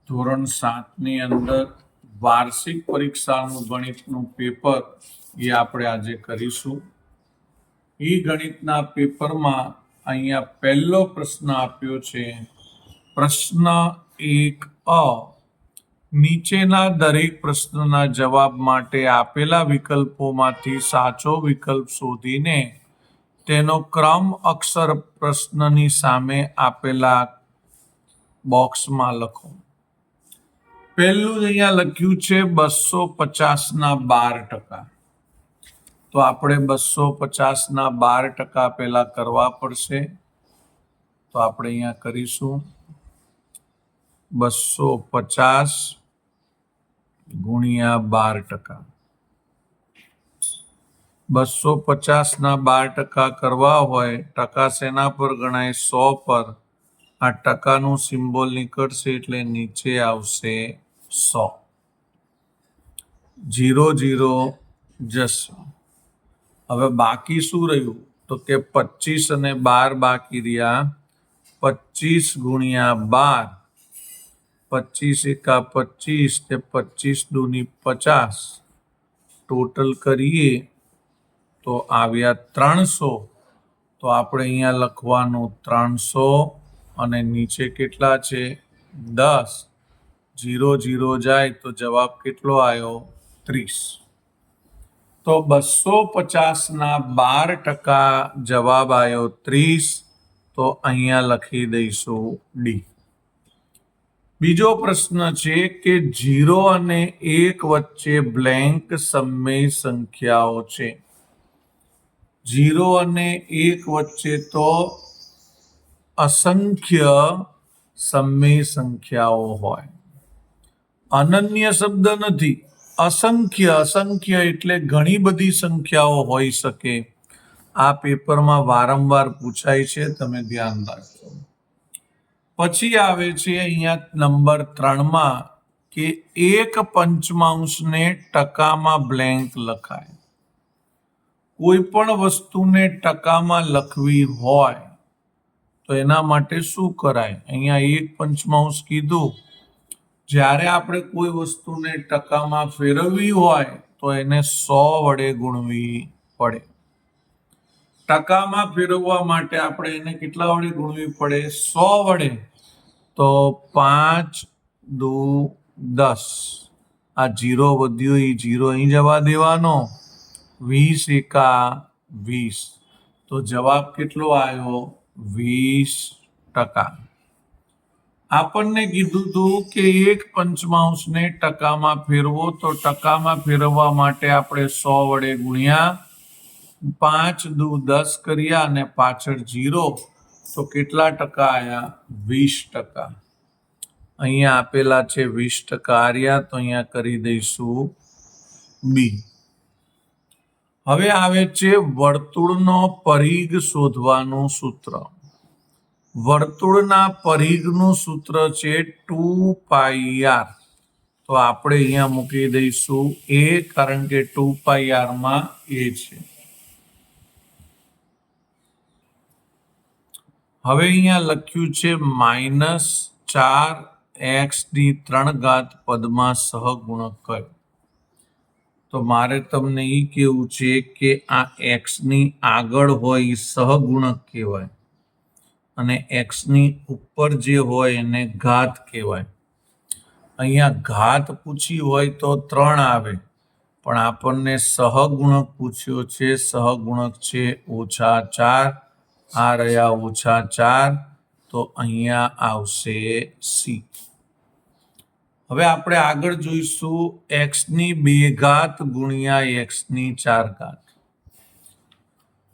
ધોરણ 7ની અંદર વાર્ષિક પરીક્ષાનું ગણિતનું પેપર એ આપણે આજે કરીશું. એ ગણિતના પેપરમાં અહીંયા પહેલો પ્રશ્ન આપ્યો છે. પ્રશ્ન 1 નીચેના દરેક પ્રશ્નના જવાબ માટે આપેલા વિકલ્પોમાંથી સાચો વિકલ્પ શોધીને તેનો ક્રમ અક્ષર પ્રશ્નની સામે આપેલા બોક્સમાં લખો. પહેલું અહીંયા લખ્યું છે 250ના 12%. તો આપણે 250ના 12% પહેલા કરવા પડશે. તો આપણે અહીંયા કરીશું 250 ગુણ્યા 12%. 250ના 12% કરવા હોય, ટકા શેના પર ગણાય? 100 પર. આ ટકાનું સિમ્બોલ નીકળશે એટલે નીચે આવશે 100. 0 0 જશે. હવે બાકી શું રહ્યું? તો કે 25 અને 12 બાકી રહ્યા. 25 ગુણ્યા 12, 25 એકા 25 તે 25 દૂની 50. ટોટલ કરીએ તો આવ્યા 300. તો આપણે અહીંયા લખવાનું 300 અને નીચે કેટલા છે? 10. 0 0 જાય તો જવાબ કેટલો આવ્યો? 30. તો 250ના 12% જવાબ આવ્યો 30. તો અહીંયા લખી દઈશું ડી. બીજો પ્રશ્ન છે કે 0 અને 1 વચ્ચે બ્લેન્ક સમય સંખ્યાઓ છે. 0 અને 1 વચ્ચે તો અસંખ્ય સમય સંખ્યાઓ હોય. અનન્ય શબ્દ નથી, અસંખ્ય. અસંખ્ય એટલે ઘણી બધી સંખ્યાઓ હોઈ શકે. આ પેપરમાં વારંવાર પૂછાય છે, તમે ધ્યાન રાખજો. પછી આવે છે અહીંયા નંબર 3માં કે 1/5 ટકામાં બ્લેન્ક લખાય. કોઈ પણ વસ્તુને ટકામાં લખવી હોય તો એના માટે શું કરાય? અહીંયા 1/5 કીધું. જ્યારે આપણે કોઈ વસ્તુને ટકામાં ફેરવવી હોય તો એને 100 વડે ગુણવી પડે. ટકામાં ફેરવવા માટે આપણે એને કેટલા વડે ગુણવી પડે? 100 વડે. તો 5 દુ 10. આ 0 વધ્યો, એ 0 અહીં જવા દેવાનો. 20 એકા 20. તો જવાબ કેટલો આવ્યો? 20%. આપણને કીધું હતું કે 1/5 ટકામાં ફેરવો, તો ટકામાં ફેરવવા માટે આપણે 100 વડે ગુણ્યા 5 દુ 10 કર્યા અને પાછળ 0. તો કેટલા ટકા આવ્યા? 20%. અહીંયા આપેલા છે 20% આર્યા, તો અહીંયા કરી દઈશું બી. હવે આવે છે વર્તુળનો પરિઘ શોધવાનું સૂત્ર. વર્તુળના પરિઘનું સૂત્ર છે 2πr. તો આપણે અહીંયા મૂકી દઈશું a, કારણ કે 2πr માં a છે. હવે અહીંયા લખ્યું છે -4x3 પદમાં સહગુણક કયો? તો મારે તમને એ કહેવું છે કે આ એક્સની આગળ હોય એ સહગુણક કહેવાય, અને એક્સની ઉપર જે હોય એને ઘાત કહેવાય. અહીંયા ઘાત પૂછી હોય તો 3 આવે, પણ આપણને સહગુણક પૂછ્યો છે. સહગુણક છે -4. આ રહ્યા -4. તો અહીંયા આવશે સી. હવે આપણે આગળ જોઈશું એક્સની 2 ઘાત ગુણ્યા એક્સની 4 ઘાત.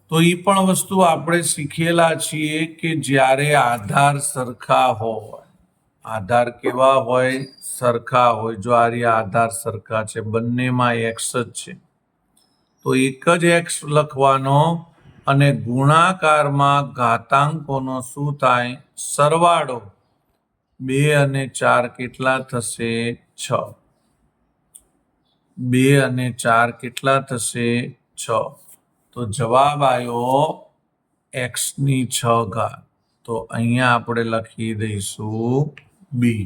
તો એ પણ વસ્તુ આપણે શીખેલા છીએ કે જ્યારે આધાર સરખા હોય, આધાર કેવા હોય? સરખા હોય. જો આ આધાર સરખા છે, બંનેમાં એક્સ જ છે, તો એક જ એક્સ લખવાનો અને ગુણાકારમાં ઘાતાંકોનો શું થાય? સરવાળો. 2 અને 4 કેટલા થશે? 6. 2 અને 4 કેટલા થશે? 6. તો જવાબ આવ્યો એક્સની 6 ઘાત. તો અહીંયા આપણે લખી દઈશું બી.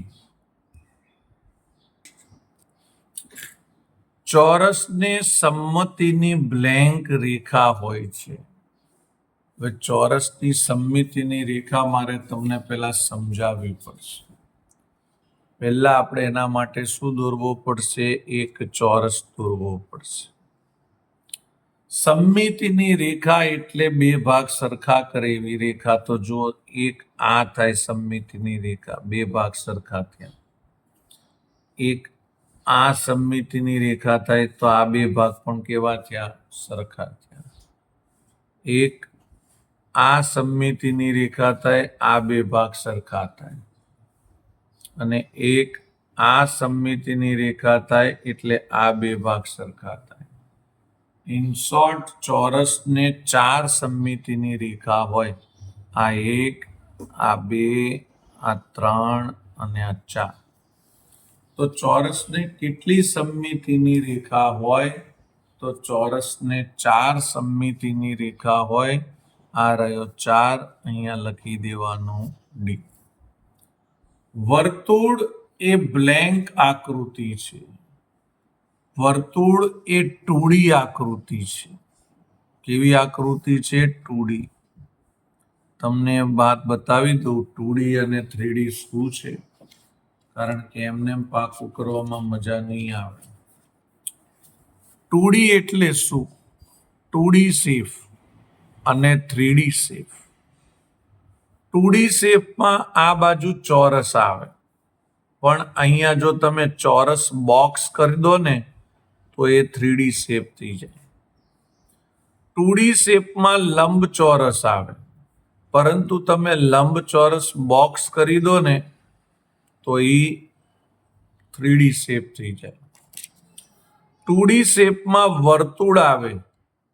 ચોરસને સંમતિની બ્લેન્ક રેખા હોય છે. હવે ચોરસની સમમિતિની રેખા મારે તમને પહેલા સમજાવવી પડશે. પહેલા આપણે એના માટે શું દોરવો પડશે? એક ચોરસ દોરવો પડશે. સમમિતિની રેખા એટલે બે ભાગ સરખા કરે એવી રેખા. તો જો એક આ થાય સમમિતિની રેખા, બે ભાગ સરખા થયા. એક આ સમમિતિની રેખા થાય તો આ બે ભાગ પણ કેવા થયા? સરખા થયા. એક આ સમમિતિની રેખા થાય, આ બે ભાગ સરખા થાય. અને એક આ સમમિતિની રેખા થાય એટલે આ બે ભાગ સરખા થાય. ઇન શોર્ટ, ચોરસને ચાર સમમિતિની રેખા હોય. આ એક, આ બે, આ ત્રણ અને આ ચાર. તો ચોરસને કેટલી સમમિતિની રેખા હોય? તો ચોરસને ચાર સમમિતિની રેખા હોય. આ રહ્યો ચાર, અહીંયા લખી દેવાનું ડી. વર્તુળ એ બ્લેન્ક આકૃતિ છે. વર્તુળ એ 2D આકૃતિ છે. કેવી આકૃતિ છે? 2D. તમને વાત બતાવી દઉં 2D અને 3D શું છે, કારણ કે એમને પાકું કરવામાં મજા નહીં આવે. 2D એટલે શું? 2D શેપ અને 3D શેપ. 2D શેપમાં આ બાજુ ચોરસ આવે, પણ અહીંયા જો તમે ચોરસ બોક્સ કરી દો ને તો એ 3D શેપ થઈ જાય. 2D શેપમાં લંબચોરસ આવે, પરંતુ તમે લંબચોરસ બોક્સ કરી દો ને તો એ 3D શેપ થઈ જાય. 2D શેપમાં વર્તુળ આવે,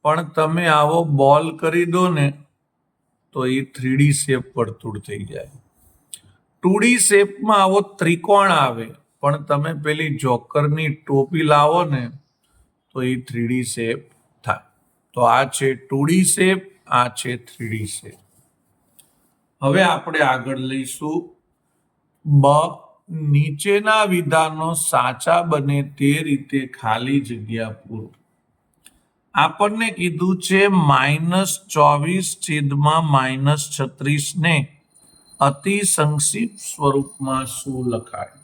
પણ તમે આવો બોલ કરી દો ને તો એ 3D શેપ વર્તુળ થઈ જાય. 2D શેપમાં આવો ત્રિકોણ આવે, પણ તમે પેલી જોકરની ટોપી લાવો ને તો એ 3D શેપ થાય. તો આ છે 2D શેપ, આ છે 3D શેપ. હવે આપણે આગળ લઈશું બ. નીચેના વિધાનો સાચા બને તે રીતે ખાલી જગ્યા પૂરો. આપણને કીધું છે -24/-36 ને અતિ સંક્ષિપ્ત સ્વરૂપમાં શું લખાય?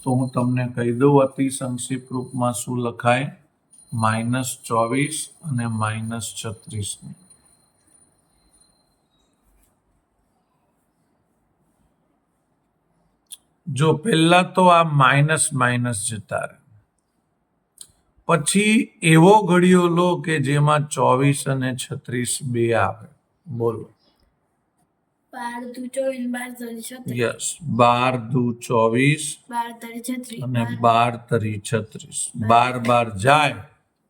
તો હું તમને કહી દઉં અતિ સંક્ષિપ્ત રૂપમાં શું લખાય. -24 અને -36. જો પહેલા તો આ માઇનસ માઇનસ જતા રહે, પછી એવો ઘડિયો લો કે જેમાં 24 અને 36 બે આવે. બોલો. 12 દુ 24 યસ, 12 દુ 24 અને 12 તરી 36. 12 જાય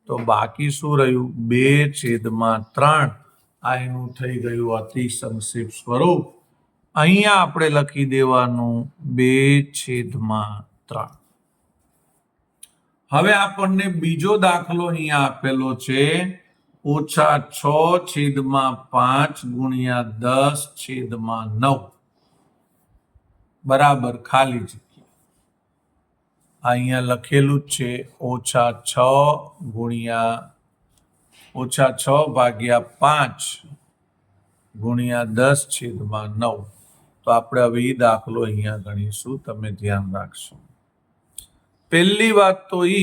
તો બાકી શું રહ્યું? 2/3. આ એનું થઈ ગયું અતિ સંક્ષિપ્ત સ્વરૂપ. અહીંયા આપણે લખી દેવાનું 2/3. હવે આપણને બીજો દાખલો અહીંયા આપેલો છે. -6/5 × 10/9 બરાબર ખાલી જગ્યા. અહીંયા લખેલું જ છે -6/5 × 10/9. તો આપણે હવે એ દાખલો અહીંયા ગણીશું. તમે ધ્યાન રાખશો. પહેલી વાત તો એ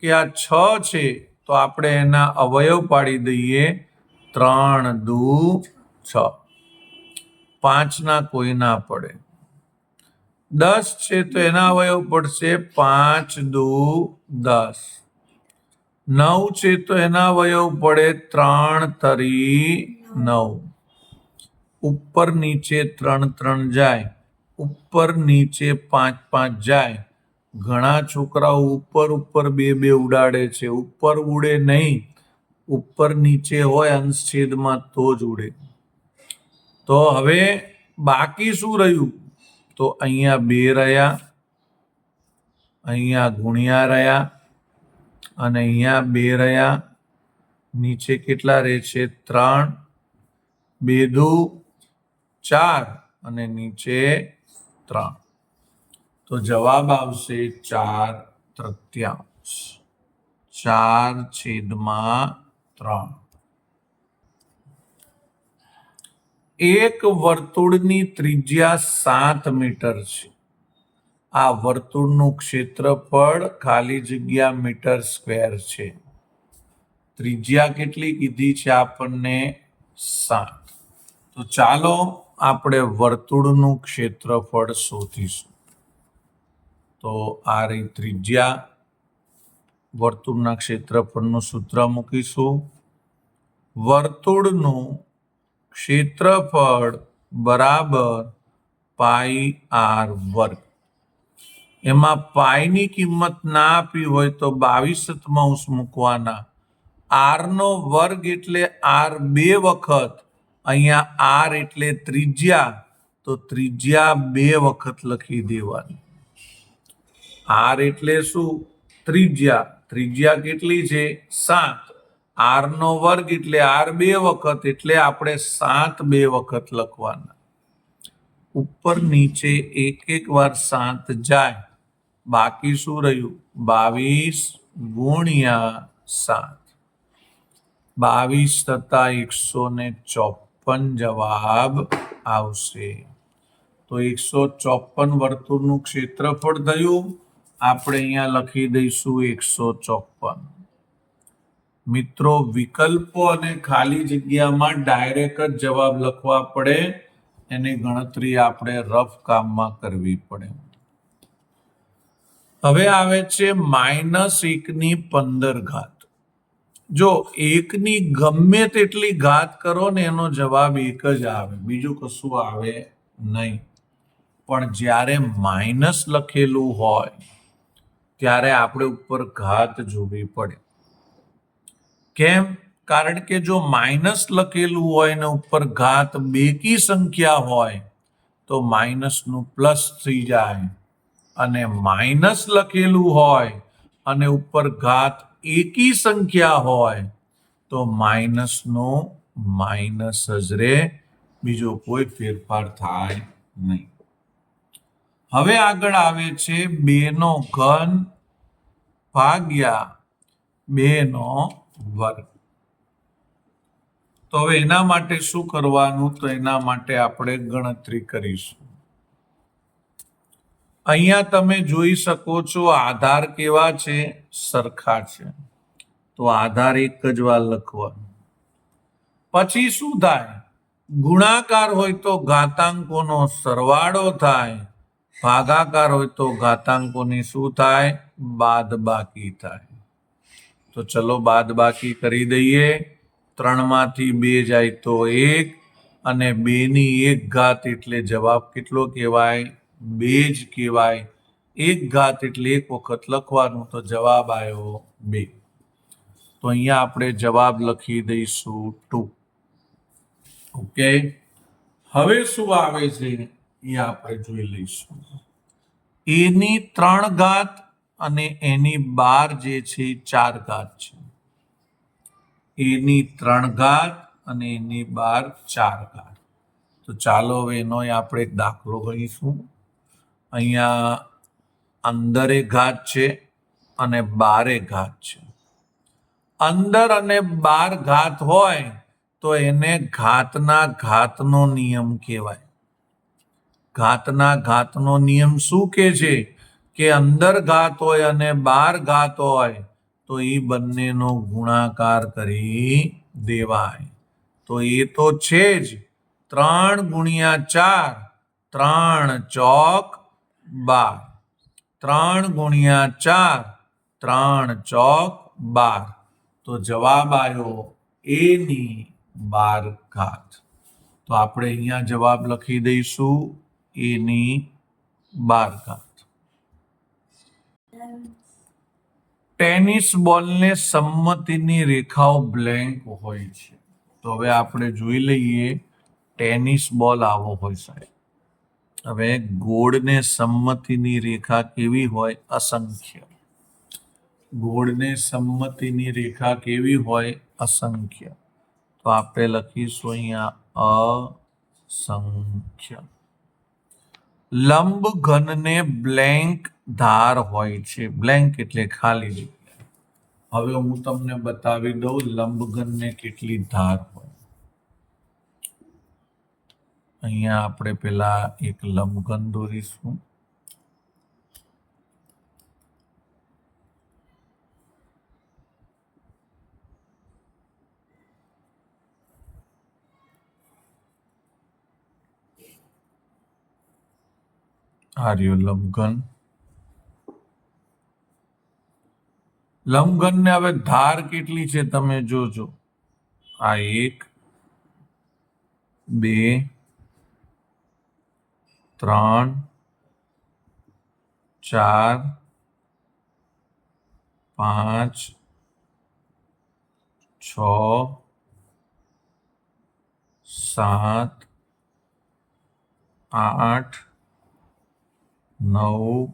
કે આ 6 છે તો આપણે એના અવયવ પાડી દઈએ. 3 દુ 6. 5 ના કોઈ ના પડે. 10 છે તો એના અવયવ પડશે 5 દુ 10. 9 છે તો એના અવયવ પડે 3 તરી 9. ઉપર નીચે 3 3 જાય, ઉપર નીચે 5 5 જાય. ઘણા છોકરાઓ ઉપર ઉપર 2 2 ઉડાડે છે. ઉપર ઉડે નહીં, ઉપર નીચે હોય અંશછેદમાં તો જ ઉડે. તો હવે બાકી શું રહ્યું? તો અહીંયા 2 રહ્યા, અહીંયા ગુણ્યા રહ્યા અને અહીંયા 2 રહ્યા. નીચે કેટલા રહે છે? 3. 2 દુ 4 અને નીચે 3. તો જવાબ આવશે 4/3. 4/3. એક વર્તુળની ત્રિજ્યા 7 મીટર છે. આ વર્તુળનું ક્ષેત્રફળ ખાલી જગ્યા મીટર સ્ક્વેર છે. ત્રિજ્યા કેટલી કીધી છે આપણને? 7. તો ચાલો આપણે વર્તુળનું ક્ષેત્રફળ શોધીશું. તો આ રહી ત્રિજ્યા, વર્તુળના ક્ષેત્રફળનું સૂત્ર મૂકીશું. વર્તુળનું ક્ષેત્રફળ બરાબર πr². એમાં પાઈની કિંમત ના આપી હોય તો 22 મૂકવાના. r² એટલે r 2 વખત, અહીંયા r એટલે ત્રિજ્યા, તો ત્રિજ્યા 2 વખત લખી દેવાની. r એટલે શું? ત્રિજ્યા. ત્રિજ્યા કેટલી છે? 7. r² એટલે r 2 વખત, એટલે આપણે 7 2 વખત લખવાના. ઉપર નીચે એક વાર 7 જાય, બાકી શું રહ્યું? 22 × 7. 22 + 154 જવાબ આવશે. તો 154 વર્તુળનું ક્ષેત્રફળ થયું. આપણે અહીંયા લખી દઈશું 154. મિત્રો, વિકલ્પો અને ખાલી જગ્યામાં ડાયરેક્ટ જ જવાબ લખવા પડે, એની ગણતરી આપણે રફ કામમાં કરવી પડે. હવે આવે છે -1/15. જો 1ની ગમે તેટલી ઘાત કરો ને એનો જવાબ 1 જ આવે, બીજું કશું આવે નહીં. પણ જ્યારે માઇનસ લખેલું હોય ત્યારે આપણે ઉપર ઘાત જોવી પડે. કેમ? કારણ કે જો માઇનસ લખેલું હોય ને ઉપર ઘાત બેકી સંખ્યા હોય તો માઇનસનું પ્લસ થઈ જાય, અને માઇનસ લખેલું હોય અને ઉપર ઘાત એકી સંખ્યા હોય તો માઇનસનું માઇનસ જ રહે, બીજો કોઈ ફેરફાર થાય નહીં. હવે આગળ આવે છે 2³ ભાગ્યા 2². તો હવે એના માટે શું કરવાનું? તો એના માટે આપણે ગણતરી કરીશું. અહીંયા તમે જોઈ શકો છો આધાર કેવા છે? સરખા છે. તો આધાર એક જ વાર લખવાનો. પછી શું થાય? ગુણાકાર હોય તો ઘાતાંકોનો સરવાળો થાય, ભાગાકાર હોય તો ઘાતાંકોની શું થાય? બાદબાકી થાય. તો ચલો બાદબાકી કરી દઈએ. 3માંથી 2 જાય તો 1, અને 2ની 1 ઘાત એટલે જવાબ કેટલો કહેવાય? 2 જ કહેવાય. 1 ઘાત એટલે 1 વખત લખવાનું, તો જવાબ આવ્યો 2. તો અહીંયા આપણે જવાબ લખી દઈશું 2. ઓકે. હવે શું આવે છે એ આપણે જોઈ લઈશું. એની 3 ઘાત અને એની 12 જે છે 4 ઘાત છે. એની 3 ઘાત અને એની 12 4 ઘાત. તો ચાલો હવે એનો આપણે એક દાખલો ગણીશું. અહીંયા અંદરે ઘાત છે અને 12 ઘાત છે. અંદર અને 12 ઘાત હોય તો એને ઘાતના ઘાતનો નિયમ કહેવાય. ઘાતના ઘાતનો નિયમ શું કહે છે? કે અંદર ઘાત હોય અને 12 ઘાત હોય તો એ બંનેનો ગુણાકાર કરી દેવાય. તો એ તો છે જ. 3 × 4, 3 ચોક 12. 3 × 4, 3 ચોક 12. તો જવાબ આવ્યો એની 12 ઘાત. તો આપણે અહીંયા જવાબ લખી દઈશું એની 12 ઘાત. ટેનિસ બોલને સંમતિની રેખાઓ બ્લેન્ક હોય છે. તો હવે આપણે જોઈ લઈએ. ટેનિસ બોલ આવો હોય સાહેબ. હવે ગોળને સંમતિની રેખા કેવી હોય? અસંખ્ય. ગોળને સંમતિની રેખા કેવી હોય? અસંખ્ય. તો આપણે લખીશું અહીંયા અસંખ્ય. લંબ ઘનને બ્લેન્ક ધાર હોય છે. બ્લેન્ક એટલે ખાલી જગ્યા. હવે હું તમને બતાવી દઉં લંબઘનને કેટલી ધાર હોય. અહીંયા આપણે પેલા એક લંબઘન દોરીશું. આ રહ્યું લંબઘન. લંબઘનને હવે ધાર કેટલી છે તમે જોજો. આ 1 2 3 4 5 6 7 8 9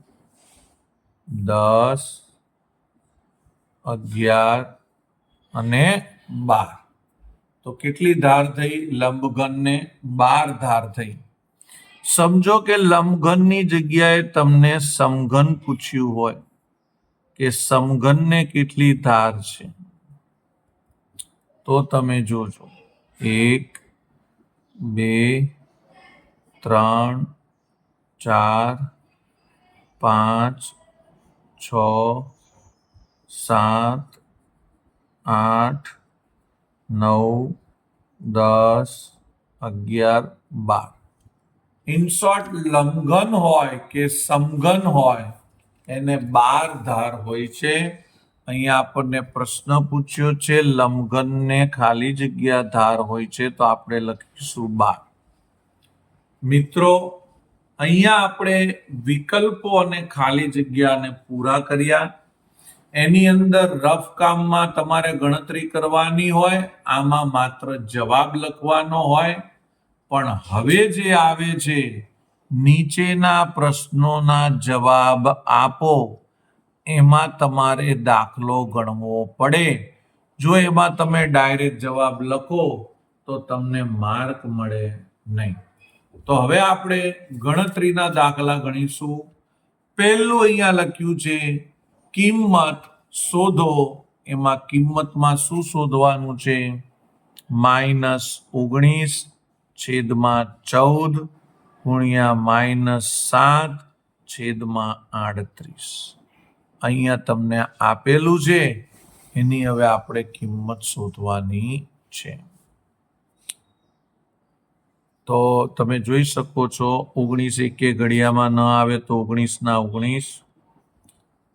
10 11 અને 12. તો કેટલી ધાર થઈ લંબઘનને? 12 ધાર થઈ. સમજો કે લંબઘનની જગ્યાએ તમને સમઘન પૂછ્યું હોય કે સમઘનને કેટલી ધાર છે, તો તમે જોજો 1 2 3 4 5 6 7 8 9 10 11 12. ઇન શોર્ટ લંબઘન હોય કે સમઘન હોય એને 12 ધાર હોય છે. અહીંયા આપણને પ્રશ્ન પૂછ્યો છે લંબઘનને ખાલી જગ્યા ધાર હોય છે, તો આપણે લખીશું 12. મિત્રો અહીંયા આપણે વિકલ્પો અને ખાલી જગ્યાને પૂરા કર્યા. એની અંદર રફ કામમાં તમારે ગણતરી કરવાની હોય, આમાં માત્ર જવાબ લખવાનો હોય. પણ હવે જે આવે છે નીચેના પ્રશ્નોના જવાબ આપો, એમાં તમારે દાખલો ગણવો પડે. જો એમાં તમે ડાયરેક્ટ જવાબ લખો તો તમને માર્ક મળે નહીં. તો હવે આપણે ગણતરીના દાખલા ગણીશું. પહેલું અહીંયા લખ્યું છે કિંમત શોધો. એમાં કિંમતમાં શું શોધવાનું છે? -19 છેદમાં 14 ગુણ્યા -7 છેદમાં 38. અહીંયા તમને આપેલું છે, એની હવે આપણે કિંમત શોધવાની છે. તો તમે જોઈ શકો છો 19 એકે ઘડિયામાં ન આવે તો 19 ના 19.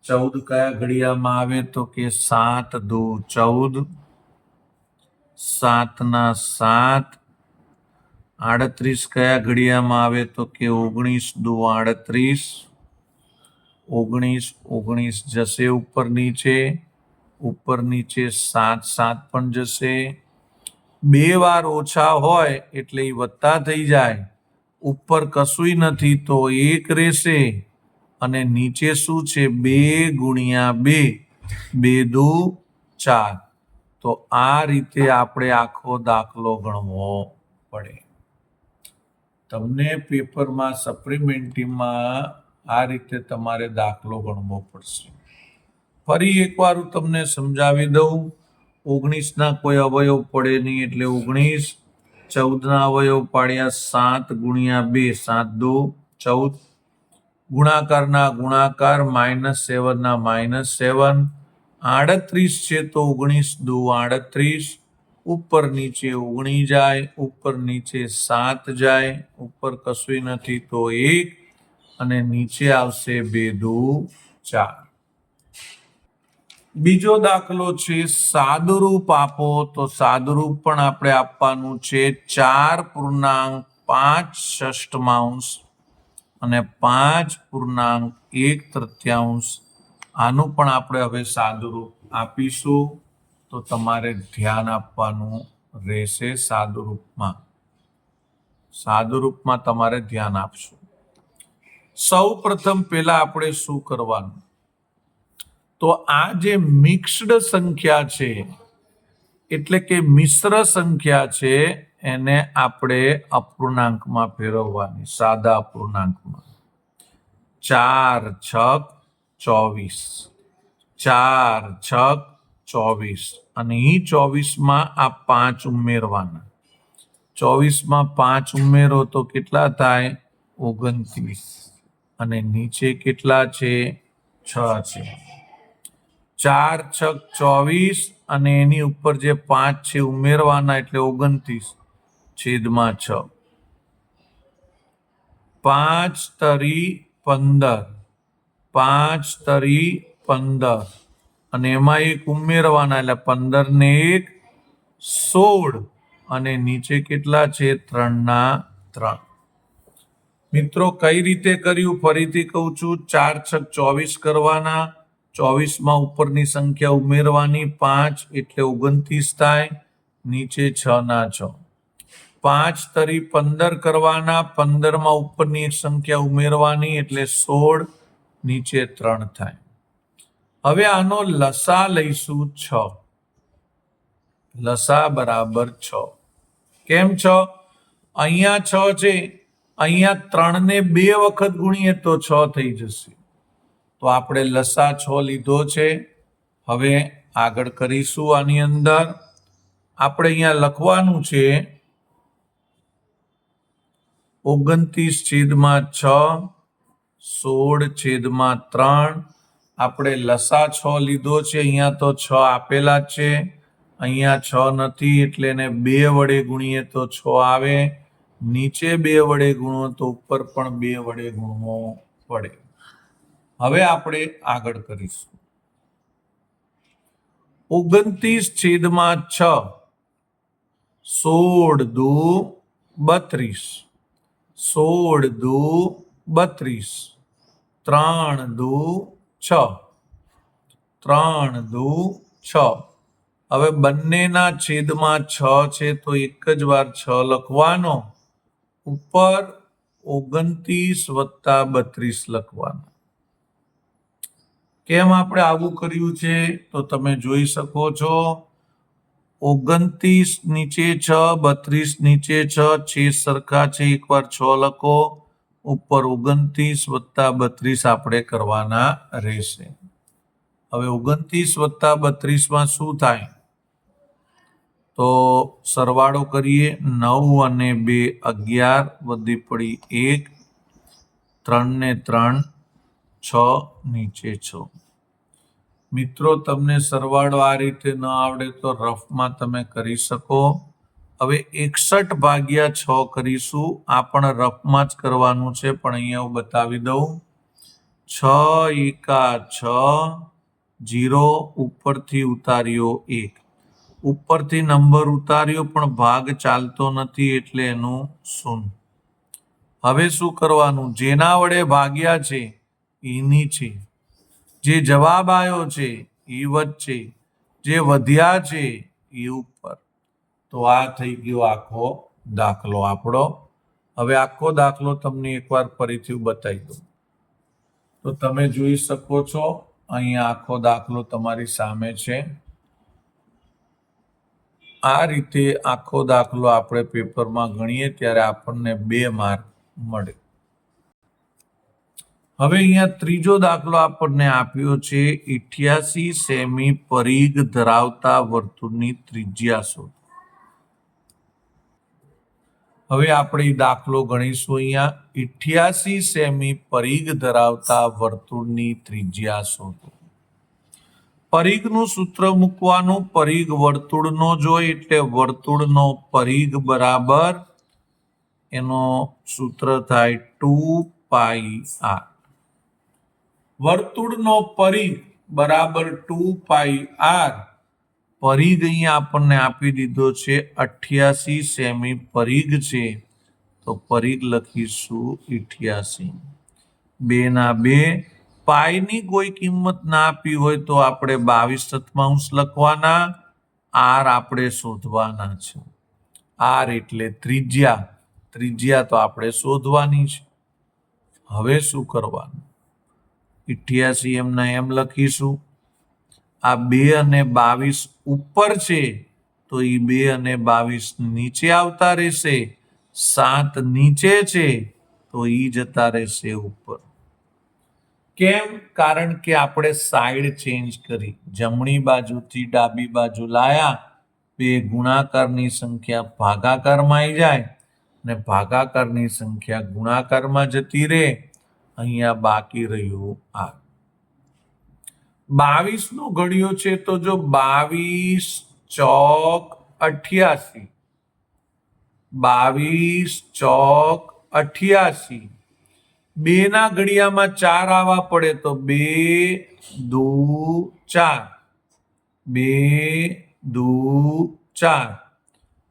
14 કયા ઘડિયામાં આવે તો કે 7 દુ 14. 7 ના 7. 38 કયા ઘડિયામાં આવે તો કે 19 દુ 38. 19 19 જશે ઉપર નીચે, ઉપર નીચે 7 7 પણ જશે. 2 વાર ઓછા હોય એટલે એ વત્તા થઈ જાય. ઉપર કશુંય નથી તો 1 રહેશે અને નીચે શું છે? 2 ગુણ્યા 2, 2 દુ 4. તો આ રીતે આપણે આખો દાખલો ગણવો પડે. તમને પેપરમાં સપ્લિમેન્ટરીમાં આ રીતે તમારે દાખલો ગણવો પડશે. ફરી એકવાર હું તમને સમજાવી દઉં. 19 ના કોઈ અવયવ પડે નહીં એટલે 19. 14 ના અવયવ પાડ્યા 7 ગુણ્યા 2, 7 દુ 14. ગુણાકારના ગુણાકાર -7 ના -7. 38 છે તો 19 દુ 38. ઉપર નીચે 19 જાય, ઉપર નીચે 7 જાય, ઉપર કશું નથી તો 1 અને નીચે આવશે 2 દુ 4. બીજો દાખલો છે સાદુરૂપ આપો. તો સાદુરૂપ પણ આપણે આપવાનું છે 4.5 અને 5.1. આનું પણ આપણે હવે સાદુરૂપ આપીશું. તો તમારે ધ્યાન આપવાનું રહેશે સાદુરૂપમાં તમારે ધ્યાન આપશું. સૌ પ્રથમ પહેલા આપણે શું કરવાનું? તો આ જે મિક્સ્ડ સંખ્યા છે એટલે કે મિશ્ર સંખ્યા છે, એને આપણે અપૂર્ણાંકમાં ફેરવવાની, સાદા અપૂર્ણાંકમાં. 4 છક 24, 4 છક 24 અને અહીં 24માં આ 5 ઉમેરવાના. 24માં 5 ઉમેરો તો કેટલા થાય? 29. અને નીચે કેટલા છે? 6 છે. 4 છક 24 અને એની ઉપર જે 5 છે ઉમેરવાના એટલે 29/6. 5 તરી 15. 5 તરી 15 અને એમાં 1 ઉમેરવાના એટલે 15 ને 1 16 અને નીચે કેટલા છે? 3/3. મિત્રો કઈ રીતે કર્યું? ફરીથી કહું છું. 4 છક 24 કરવાના. 24માં ઉપરની સંખ્યા ઉમેરવાની 5 એટલે 29 થાય. નીચે 6/6. 5 તરી 15 કરવાના. 15માં ઉપરની એક સંખ્યા ઉમેરવાની એટલે 16. નીચે 3 થાય. હવે આનો લસા લઈશું 6. લસા બરાબર 6. કેમ 6? અહીંયા 6 છે. અહીંયા 3 ને 2 વખત ગુણીએ તો 6 થઈ જશે. તો આપણે લસા 6 લીધો છે. હવે આગળ કરીશું. આની અંદર આપણે અહીંયા લખવાનું છે 29/6, 16/3. આપણે લસા 6 લીધો છે. અહીંયા તો 6 આપેલા જ છે. અહીંયા 6 નથી એટલે એને 2 વડે ગુણીએ તો 6 આવે. નીચે 2 વડે ગુણો તો ઉપર પણ 2 વડે ગુણવો પડે. હવે આપણે આગળ કરીશું. 29/6, 16 દુ 32, 16 દુ 32, 3 દુ 6, 3 દુ 6. હવે બંનેના છેદમાં 6 છે તો એક જ વાર 6 લખવાનો. ઉપર 29+32 લખવાના. કેમ આપણે આવું કર્યું છે તો તમે જોઈ શકો છો. 29 નીચે 6, 32 નીચે 6, છેદ સરખા છે. એકવાર 6 લખો. ઉપર 29+32 આપણે કરવાના રહેશે. હવે 29+32માં શું થાય? તો સરવાળો કરીએ. 9 અને 2 11, વધી પડી 1, 3 ને 3 6, નીચે 6. મિત્રો તમને સરવાળો આ રીતે ન આવડે તો રફમાં તમે કરી શકો. હવે 61/6 કરીશું. આ પણ રફમાં જ કરવાનું છે પણ અહીંયા હું બતાવી દઉં. 6 એકા 6, 0 ઉપરથી ઉતાર્યો 1. ઉપરથી નંબર ઉતાર્યો પણ ભાગ ચાલતો નથી એટલે એનું 0. હવે શું કરવાનું? જેના વડે ભાગ્યા છે એ નીચે, જે જવાબ આવ્યો છે એ વચ્ચે, જે વધ્યા છે એ ઉપર. તો આ થઈ ગયો આખો દાખલો આપણો. હવે આખો દાખલો તમને એકવાર ફરીથી બતાવી દઉં તો તમે જોઈ શકો છો. અહીંયા આખો દાખલો તમારી સામે છે. આ રીતે આખો દાખલો આપણે પેપરમાં ગણીએ ત્યારે આપણને 2 માર્ક મળે. હવે અહીંયા ત્રીજો દાખલો આપણને આપ્યો છે. 88 સેમી પરિઘ ધરાવતા વર્તુળની ત્રિજ્યા શોધો. હવે આપણે દાખલો ગણીશું. અહીંયા 88 સેમી પરિઘ ધરાવતા વર્તુળની ત્રિજ્યા શોધો. પરિઘનું સૂત્ર મૂકવાનું. પરિઘ વર્તુળનો જોઈએ એટલે વર્તુળનો પરિઘ બરાબર એનો સૂત્ર થાય 2πr. વર્તુળનો પરિઘ બરાબર 2πr. પરિઘ અહીંયા આપણને આપી દીધો છે 88 સેમી પરિઘ છે તો પરિઘ લખીશું 88. 2 ના 2. પાઈની કોઈ કિંમત ના આપી હોય તો આપણે 22/7 લખવાના. આર આપણે શોધવાના છે. આર એટલે ત્રિજ્યા. ત્રિજ્યા તો આપણે શોધવાની છે. હવે શું કરવાનું? 88 એમના એમ લખીશું. આ 2 અને 22 ઉપર છે તો એ 2 અને 22 નીચે આવતા રહેશે. 7 નીચે છે તો એ જતા રહેશે ઉપર. કેમ? કારણ કે આપણે સાઈડ ચેન્જ કરી, જમણી બાજુથી ડાબી બાજુ લાયા, બે ગુણાકારની સંખ્યા ભાગાકારમાં આવી જાય ને ભાગાકારની સંખ્યા ગુણાકારમાં જતી રહે. અહીંયા બાકી રહ્યું આ 22 નો ઘડિયો છે, તો જો 22 ચોક 88, 22 ચોક 88, બે ના ઘડિયામાં 4 આવવા પડે તો 2 દુ 4, 2 દુ 4.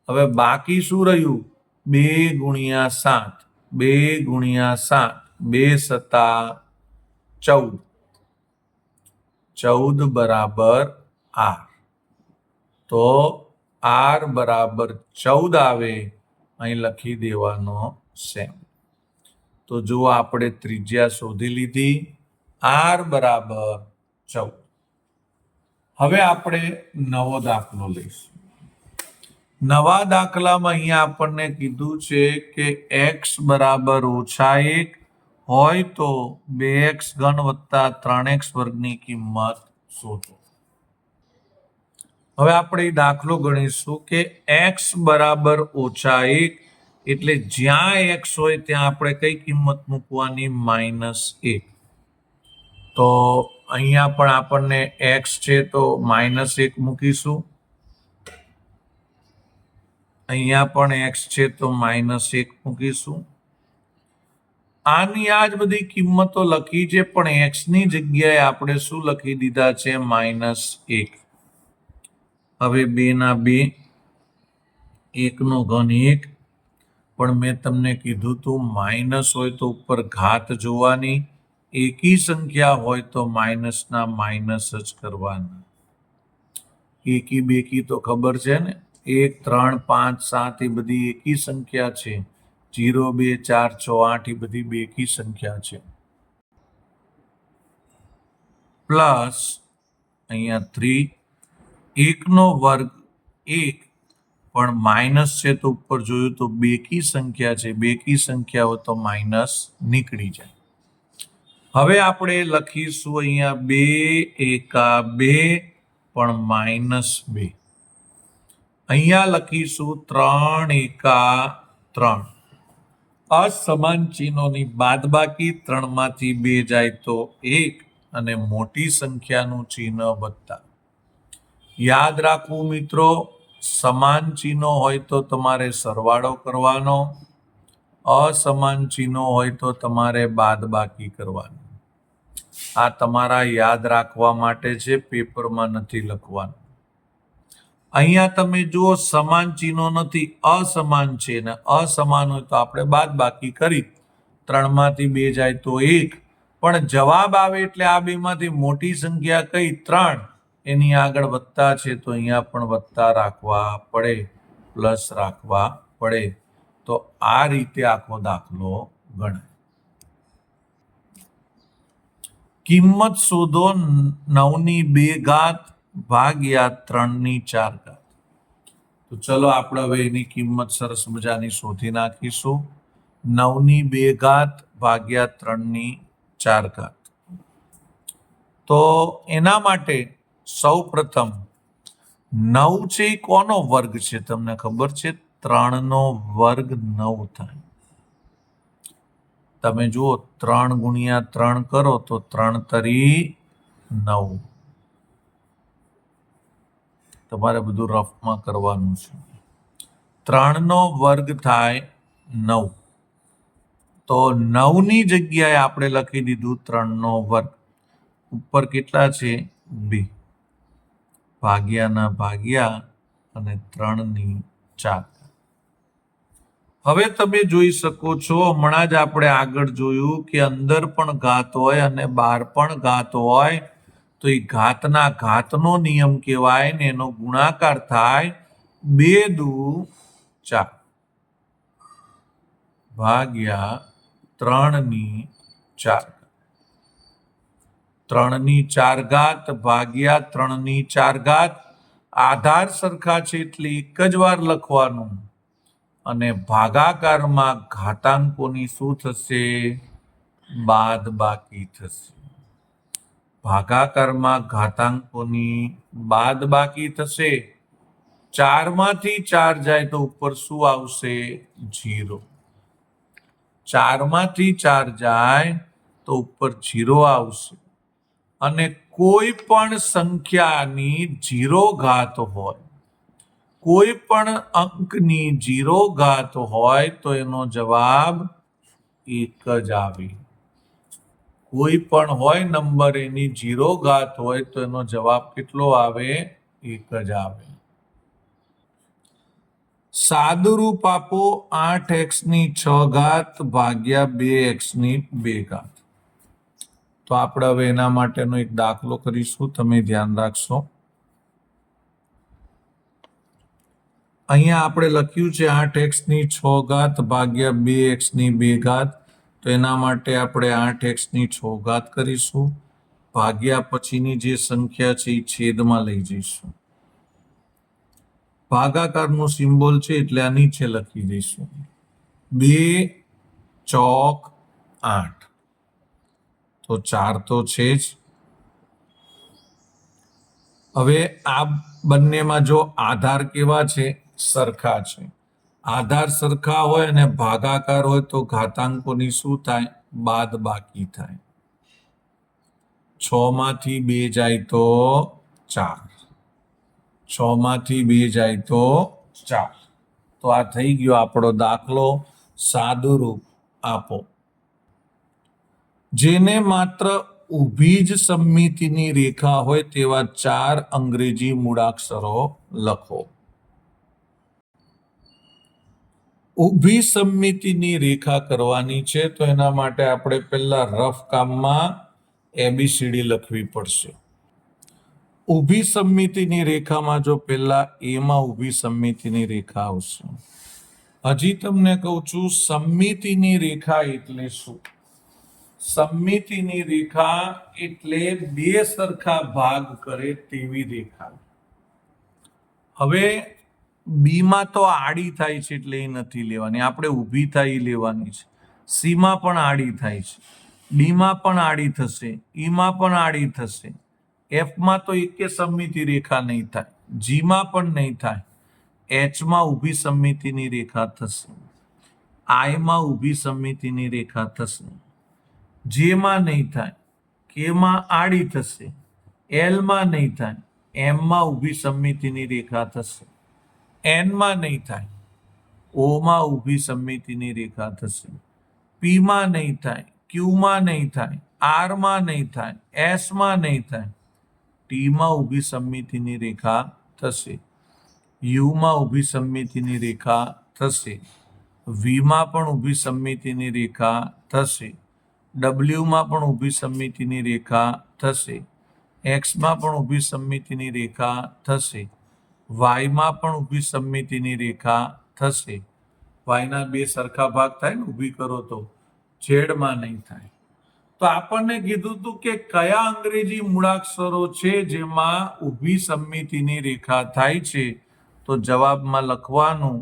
હવે બાકી શું રહ્યું? 2 ગુણ્યા 7, 2 ગુણ્યા 7, 2 સતા 14, 14 બરાબર R. તો R બરાબર 14 આવે, અહીં લખી દેવાનો સેમ. તો જો આપણે ત્રિજ્યા શોધી લીધી, R બરાબર 14. હવે આપણે નવો દાખલો લઈશું. નવા દાખલામાં અહીંયા આપણને કીધું છે કે x બરાબર -1 હોય તો 2x ઘન વત્તા 3x વર્ગની કિંમત શોધો. હવે આપણે દાખલો ગણીશું કે x બરાબર -1 એટલે જ્યાં x હોય ત્યાં આપણે કઈ કિંમત મૂકવાની? -1. તો અહીંયા પણ આપણને x છે તો -1 મૂકીશું, અહીંયા પણ x છે તો -1 મૂકીશું. આની આ જ બધી કિંમતો લખી છે, પણ x ની જગ્યાએ આપણે શું લખી દીધા છે? -1. હવે 2 ના 2, 1 નો ઘન 1, પણ મેં તમને કીધું તું માઇનસ હોય તો ઉપર ઘાત જોવાની, એકી સંખ્યા હોય તો માઇનસના માઇનસ જ કરવાના. એકી બેકી તો ખબર છે ને, 1 3 5 7 એ બધી એકી સંખ્યા છે. 0 2 4 6 8 એ બધી બેકી સંખ્યા છે. પ્લસ અહીંયા 3, 1 નો વર્ગ 1, પણ માઇનસ છે તો ઉપર જોયું તો બેકી સંખ્યા છે, બેકી સંખ્યા હોય તો માઇનસ નીકળી જાય. હવે આપણે લખીશું અહીંયા 2 એકા 2, પણ -2. અહીંયા લખીશું 3 એકા 3. અસમાન ચિહ્નોની બાદબાકી, 3 માંથી 2 જાય તો 1, અને મોટી સંખ્યાનું ચિહ્ન વત્તા. યાદ રાખવું મિત્રો, સમાન ચિહ્નો હોય તો તમારે સરવાળો કરવાનો, અસમાન ચિહ્નો હોય તો તમારે બાદબાકી કરવાની. આ તમારા યાદ રાખવા માટે છે, પેપરમાં નથી લખવાનું. અહીંયા તમે જુઓ સમાન ચિહ્નો નથી, અસમાન છે, ને અસમાન હોય તો આપણે બાદબાકી કરી. 3 માંથી 2 જાય તો 1, પણ જવાબ આવે એટલે આ બેમાંથી મોટી સંખ્યા કઈ? 3. એની આગળ વત્તા છે તો અહીંયા પણ વત્તા રાખવા પડે, પ્લસ રાખવા પડે. તો આ રીતે આખો દાખલો ગણાય. કિંમત શોધો 9/2 ભાગ્યા 3/4. તો ચલો આપણે હવે એની કિંમત સરસ મજાની શોધી નાખીશું. 9/2 ભાગ્યા 3/4. તો એના માટે સૌ પ્રથમ 9 છે એ કોનો વર્ગ છે? તમને ખબર છે? 3 નો વર્ગ 9 થાય. તમે જુઓ 3 ગુણ્યા 3 કરો તો 3 તરી 9. તમારે બધું રફમાં કરવાનું છે. 3 નો વર્ગ થાય 9. તો 9 ની જગ્યાએ આપણે લખી દીધું 3 નો વર્ગ. ઉપર કેટલા છે? 2. ભાગ્યાના ભાગ્યા અને 3/4. હવે તમે જોઈ શકો છો, હમણાં જ આપણે આગળ જોયું કે અંદર પણ ઘાત હોય અને બહાર પણ ઘાત હોય, તો એ ઘાતના ઘાતનો નિયમ કહેવાય ને એનો ગુણાકાર થાય 2 દુ 4 ભાગ્યા 3/4. 3/4 ભાગ્યા 3/4. આધાર સરખા છે એટલે એક જ વાર લખવાનું, અને ભાગાકારમાં ઘાતાંકોની શું થશે? બાદબાકી થશે. ભાગાકારમાં ઘાતાંકોની બાદબાકી થશે. 4 માંથી 4 જાય તો ઉપર શું આવશે? 0. 4 માંથી 4 જાય તો ઉપર 0 આવશે. અને કોઈ પણ સંખ્યાની 0 ઘાત હોય, કોઈ પણ અંકની 0 ઘાત હોય તો એનો જવાબ 1 જ આવે. કોઈ પણ હોય નંબર, એની 0 ઘાત હોય તો એનો જવાબ કેટલો આવે? 1 જ આવે. સાદુરૂપ આપો 8x ની 6 ઘાત ભાગ્યા 2x ની 2 ઘાત. તો આપણે હવે એના માટેનો એક દાખલો કરીશું, તમે ધ્યાન રાખશો. અહીંયા આપણે લખ્યું છે 8x ની 6 ઘાત ભાગ્યા 2x ની 2 ઘાત. તો એના માટે આપણે 8x ની 6 ઘાત કરીશું, ભાગ્યા પછીની જે સંખ્યા છે એ છેદમાં લઈ જઈશું. ભાગાકારનું સિમ્બોલ છે એટલે આ નીચે લખી દઈશું. 2 ચોક 8. તો 4 તો છે જ. હવે આ બંનેમાં જો આધાર કેવા છે? સરખા છે. આધાર સરખા હોય અને ભાગાકાર હોય તો ઘાતાંકોની શું થાય? બાદબાકી થાય. 6 માંથી 2 જાય તો 4. 6 માંથી 2 જાય તો 4. તો આ થઈ ગયો આપણો દાખલો. સાદુરૂપ આપો. જેને માત્ર ઊભી જ સમમિતિની રેખા હોય તેવા 4 અંગ્રેજી મૂળાક્ષરો લખો. ઊભી સમમિતિની રેખા કરવાની છે તો એના માટે આપણે પહેલા રફ કામમાં ABCD લખવી પડશે. ઊભી સમમિતિની રેખામાં જો પહેલા એમાં ઊભી સમમિતિની રેખા આવશે. હજી તમને કહું છું, સમમિતિની રેખા એટલે શું? સમમિતિની રેખા એટલે બે સરખા ભાગ કરે તેવી રેખા. હવે બીમાં તો આડી થાય છે એટલે એ નથી લેવાની, આપણે ઊભી થાય એ લેવાની છે. સીમાં પણ આડી થાય છે, ડીમાં પણ આડી થશે, ઈમાં પણ આડી થશે. એફમાં તો એકે સમમિતિ રેખા નહીં થાય, જીમાં પણ નહીં થાય. એચમાં ઊભી સમમિતિની રેખા થશે, આઈમાં ઊભી સમમિતિની રેખા થશે. જેમાં નહીં થાય, કેમાં આડી થશે, એલમાં નહીં થાય, એમમાં ઊભી સમમિતિની રેખા થશે. એનમાં નહીં થાય, ઓમાં ઊભી સમમિતિની રેખા થશે. પીમાં નહીં થાય, ક્યુમાં નહીં થાય, આરમાં નહીં થાય, એસમાં નહીં થાય. ટીમાં ઊભી સમમિતિની રેખા થશે, યુમાં ઊભી સમમિતિની રેખા થશે, વીમાં પણ ઊભી સમમિતિની રેખા થશે, ડબલ્યુમાં પણ ઊભી સમમિતિની રેખા થશે, એક્સમાં પણ ઊભી સમમિતિની રેખા થશે, વાયમાં પણ ઊભી સમમિતિની રેખા થશે. વાયના બે સરખા ભાગ થાય ને ઊભી કરો તો. ઝેડમાં નહીં થાય. તો આપણને કીધું હતું કે કયા અંગ્રેજી મૂળાક્ષરો છે જેમાં ઊભી સમમિતિની રેખા થાય છે. તો જવાબમાં લખવાનું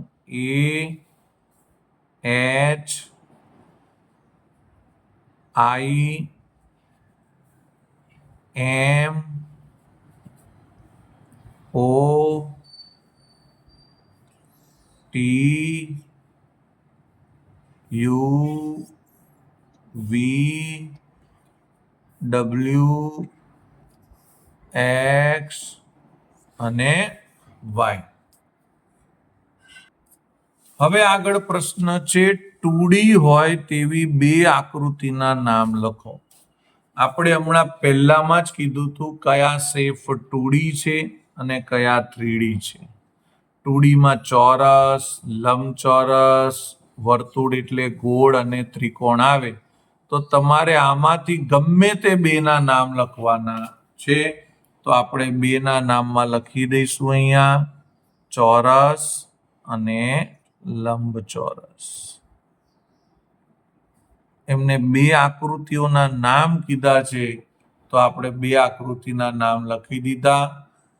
AIMOTUWX અને Y. હવે આગળ પ્રશ્ન છે, 2D હોય તેવી બે આકૃતિના નામ લખો. આપણે હમણાં પહેલામાં જ કીધું હતું કયા શેપ 2D છે અને કયા 3D છે. 2D માં ચોરસ, લંબચોરસ, વર્તુળ એટલે ગોળ અને ત્રિકોણ આવે. તો તમારે આમાંથી ગમે તે બેના નામ લખવાના છે. તો આપણે બેના નામમાં લખી દઈશું અહીંયા, ચોરસ અને લંબચોરસ. એમને બે આકૃતિઓના નામ કીધા છે તો આપણે બે આકૃતિના નામ લખી દીધા.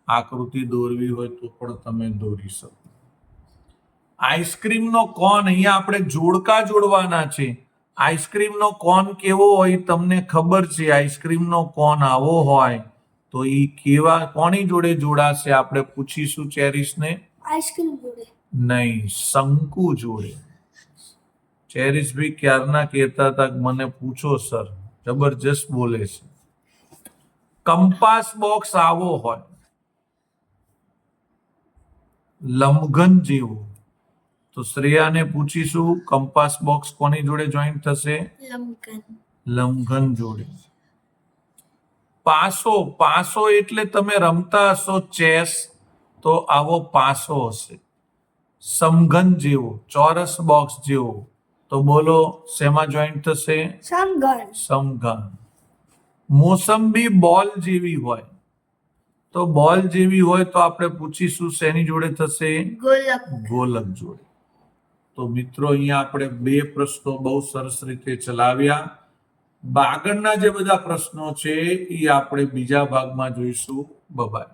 આકૃતિ દોરવી હોય તો પણ તમે દોરી શકો. આઈસ્ક્રીમનો કોન, અહીંયા આપણે જોડકા જોડવાના છે આઈસ્ક્રીમનો કોન કેવો હોય તમને ખબર છે, આઈસ્ક્રીમનો કોન આવો હોય તો એ કેવા કોની જોડે જોડાશે આપણે પૂછીશું ચેરિસને? આઈસ્ક્રીમ જોડે નહીં, શંકુ જોડે. ચેરિસભાઈ ક્યારના કહેતા હતા કે મને પૂછો સર, જબરજસ્ત બોલે છે. કંપાસ બોક્સ આવો હોય, લંબઘન જેવું, તો શ્રેયાને પૂછીશું કંપાસ બોક્સ કોની જોડે જોઈન્ટ થશે? લંબઘન લંબઘન જોડે. પાસો, પાસો એટલે તમે રમતા હશો ચેસ, તો આવો પાસો હશે. સમઘન જેવો, ચોરસ બોક્સ જેવો, તો બોલો શેમાં જોઈન્ટ થશે? સમઘન સમઘન. મોસંબી બોલ જેવી હોય, તો બોલ જેવી હોય તો આપણે પૂછીશું શેની જોડે થશે? ગોલક ગોલક જોડે. તો મિત્રો અહીંયા આપણે 2 પ્રશ્નો બહુ સરસ રીતે ચલાવ્યા. આગળના જે બધા પ્રશ્નો છે એ આપણે બીજા ભાગમાં જોઈશું. બાય.